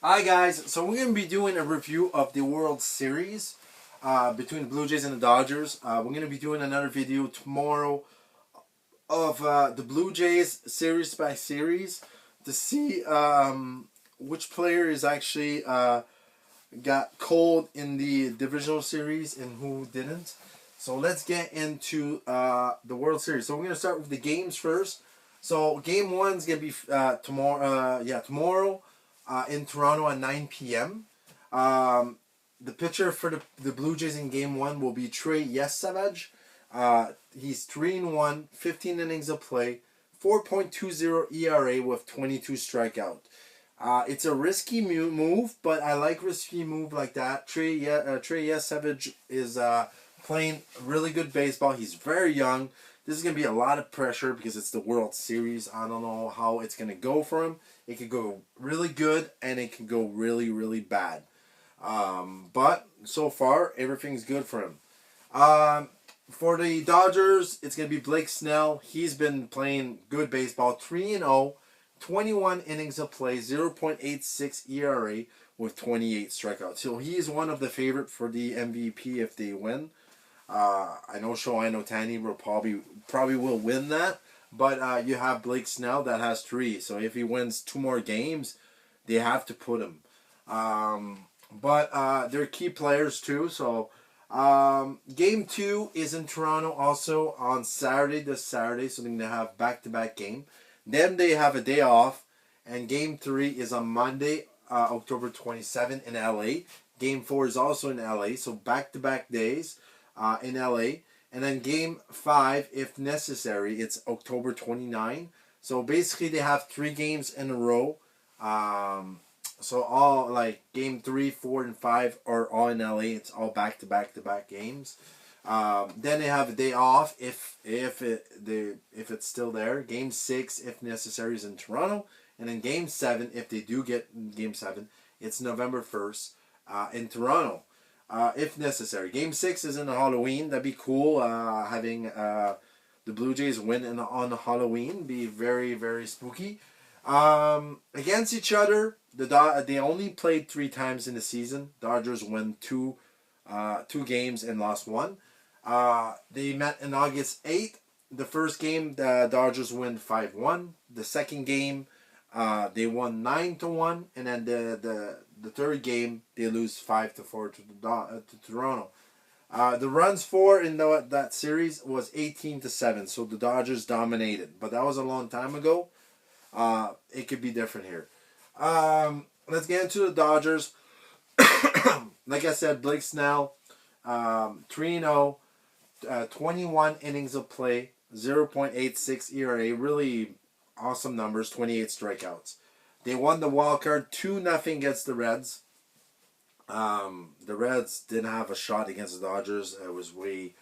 Hi guys, so we're going to be doing a review of the World Series between the Blue Jays and the Dodgers. We're going to be doing another video tomorrow of the Blue Jays series by series to see which player is actually got cold in the divisional series and who didn't. So let's get into the World Series. So we're going to start with the games first. So game one is going to be tomorrow. In Toronto at 9 p.m. The pitcher for the Blue Jays in Game 1 will be Trey Yesavage. He's 3-1, 15 innings of play, 4.20 ERA with 22 strikeouts. It's a risky move, but I like risky move like that. Trey Yesavage is playing really good baseball. He's very young. This is going to be a lot of pressure because it's the World Series. I don't know how it's going to go for him. It could go really good and it can go really, really bad. But so far, everything's good for him. For the Dodgers, it's going to be Blake Snell. He's been playing good baseball. 3-0, 21 innings of play, 0.86 ERA with 28 strikeouts. So he is one of the favorite for the MVP if they win. I know Shohei Ohtani will probably will win that, but you have Blake Snell that has 3. So if he wins 2 more games, they have to put him. But they're key players too. So game 2 is in Toronto also on Saturday. This Saturday, so they're gonna have back-to-back game. Then they have a day off, and game 3 is on Monday, October 27 in LA. Game 4 is also in LA. So back-to-back days. In LA, and then game 5, if necessary, it's October 29. So basically they have 3 games in a row. So all like game 3, 4, and 5 are all in LA. It's all back-to-back games. Then they have a day off if it's still there. Game 6, if necessary, is in Toronto, and then game 7, if they do get game 7, it's November 1st in Toronto. If necessary. Game 6 is in Halloween. That'd be cool. Having the Blue Jays win on Halloween be very, very spooky. Against each other, they only played 3 times in the season. Dodgers won 2 games and lost 1. They met on August 8th. The first game, the Dodgers win 5-1. The second game, they won 9-1, and then the third game they lose 5-4 to Toronto. The runs for in that series was 18-7, so the Dodgers dominated. But that was a long time ago. It could be different here. Let's get into the Dodgers. Like I said, Blake Snell, 3-0, 21 innings of play, 0.86 ERA, really awesome numbers, 28 strikeouts. They won the wild card 2-0 against the Reds. The Reds didn't have a shot against the Dodgers. It was way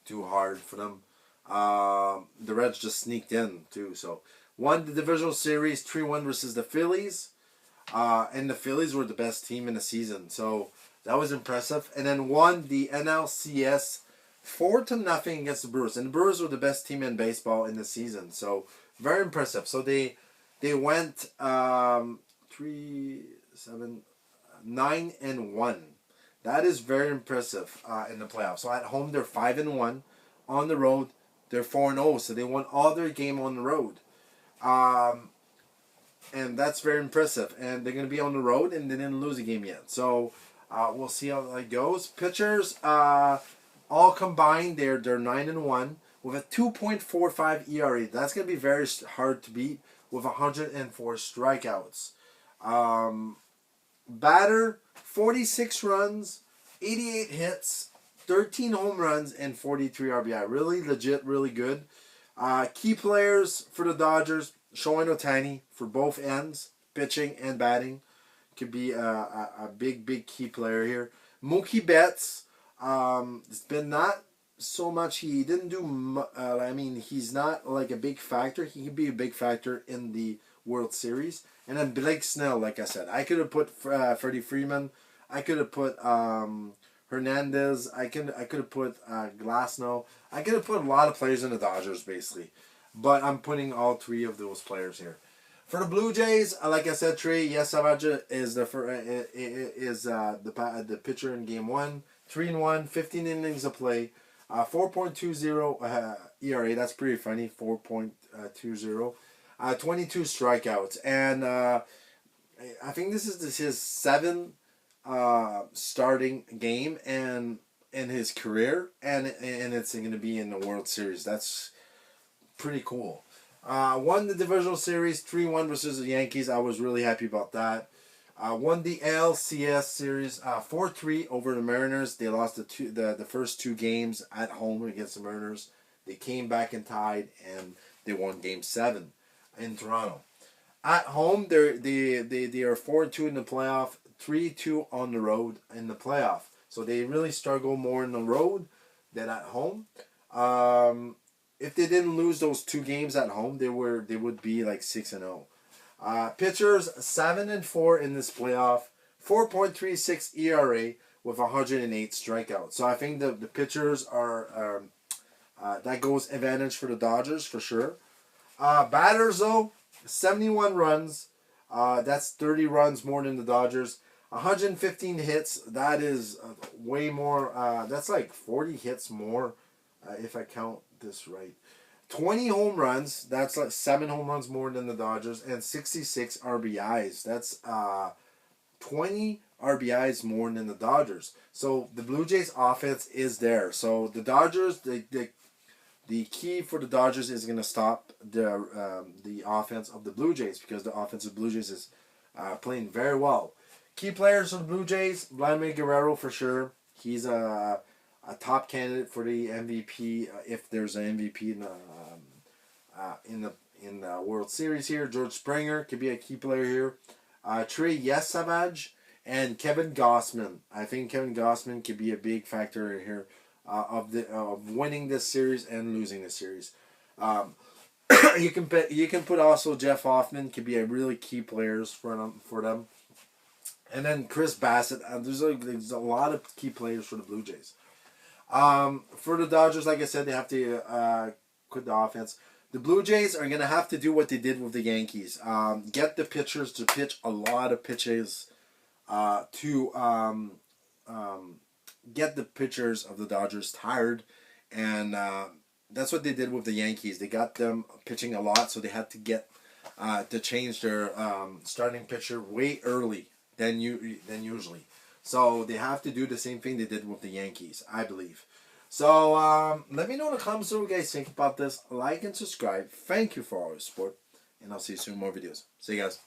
too hard for them. The Reds just sneaked in too. So won the divisional series 3-1 versus the Phillies. And the Phillies were the best team in the season. So that was impressive. And then won the NLCS 4-0 against the Brewers. And the Brewers were the best team in baseball in the season. So very impressive. So they went 9-1. That is very impressive in the playoffs. So at home they're 5-1. On the road they're 4-0. So they won all their game on the road, and that's very impressive. And they're gonna be on the road and they didn't lose a game yet. So we'll see how that goes. Pitchers all combined they're 9-1 with a 2.45 ERA. That's gonna be very hard to beat with 104 strikeouts. Batter, 46 runs, 88 hits, 13 home runs, and 43 RBI. Really legit, really good. Key players for the Dodgers, Shohei Ohtani for both ends, pitching and batting. Could be a big key player here. Mookie Betts, it's been not so much. He didn't do. He's not like a big factor. He could be a big factor in the World Series. And then Blake Snell, like I said, I could have put Freddie Freeman. I could have put Hernandez. I could have put Glasnow. I could have put a lot of players in the Dodgers basically, but I'm putting all 3 of those players here. For the Blue Jays, like I said, Trey Yesavaja is the pitcher in Game 1. 3-1, 15 innings of play. 4.20 ERA. That's pretty funny. 4.20. 22 strikeouts. And I think this is his seventh starting game and in his career, and it's going to be in the World Series. That's pretty cool. Won the divisional series 3-1 versus the Yankees. I was really happy about that. Won the LCS series 4-3 over the Mariners. They lost the first two games at home against the Mariners. They came back and tied, and they won Game 7 in Toronto. At home, they are 4-2 in the playoff, 3-2 on the road in the playoff. So they really struggle more on the road than at home. If they didn't lose those two games at home, they would be like 6-0. Pitchers 7-4 in this playoff, 4.36 ERA with 108 strikeouts. So I think the pitchers are that goes advantage for the Dodgers for sure. Batters though, 71 runs. That's 30 runs more than the Dodgers. 115 hits. That is way more. That's like 40 hits more, if I count this right. 20 home runs. That's like 7 home runs more than the Dodgers, and 66 RBIs. That's 20 RBIs more than the Dodgers. So the Blue Jays offense is there. So the Dodgers, the key for the Dodgers is going to stop the offense of the Blue Jays, because the offense of the Blue Jays is playing very well. Key players for the Blue Jays: Vladimir Guerrero for sure. He's a top candidate for the MVP if there's an MVP in the World Series here. George Springer could be a key player here. Trey Yesavage and Kevin Gausman. I think Kevin Gausman could be a big factor here of winning this series and losing this series. You can put also Jeff Hoffman could be a really key players for them. And then Chris Bassett. There's a lot of key players for the Blue Jays. For the Dodgers, like I said, they have to quit the offense. The Blue Jays are going to have to do what they did with the Yankees. Get the pitchers to pitch a lot of pitches to get the pitchers of the Dodgers tired. And that's what they did with the Yankees. They got them pitching a lot, so they had to get to change their starting pitcher way early than usually. So they have to do the same thing they did with the Yankees, I believe. So let me know in the comments what you guys think about this. Like and subscribe. Thank you for all your support. And I'll see you soon in more videos. See you guys.